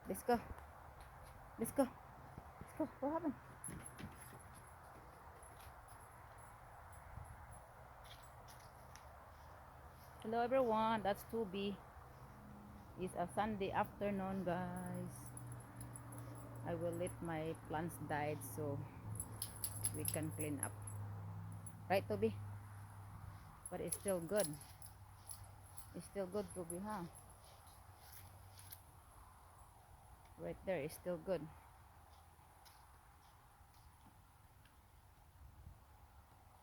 Let's go. Let's go. Let's go. What happened? Hello everyone. That's 2B. It's a Sunday afternoon, guys. I will let my plants die so we can clean up. Right, Toby? But it's still good. It's still good, Toby, huh? Right there, it's still good.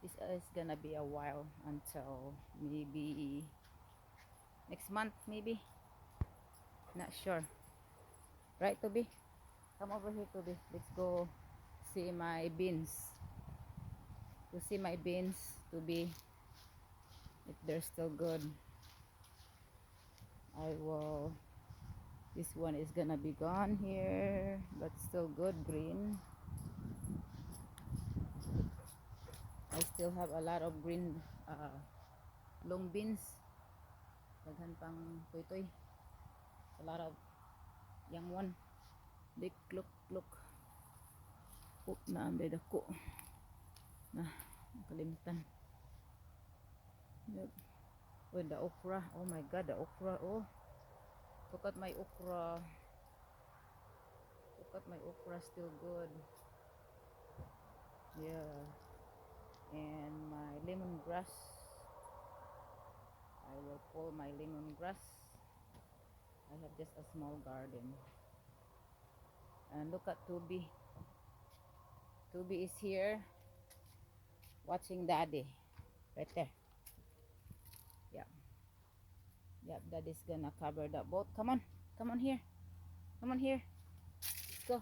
This is gonna be a while until maybe next month, maybe. Not sure. Right, Toby? Come over here, Toby. Let's go see my beans. To see my beans, Toby, if they're still good. I will. This one is gonna be gone here, but still good, green. I still have a lot of green long beans. Daghan pang toy. A lot of young one. Look. Oh, naanday dako. Na, nakalimutan. Yep. Oh, the okra. Oh my god, the okra. Oh, look at my okra. Look at my okra, still good. Yeah. And my lemongrass. I will pull my lemongrass. I have just a small garden. And look at Tubi. Tubi is here watching Daddy. Right there. Yeah. Yeah, Daddy's gonna cover that boat. Come on. Come on here. Come on here. Let's go.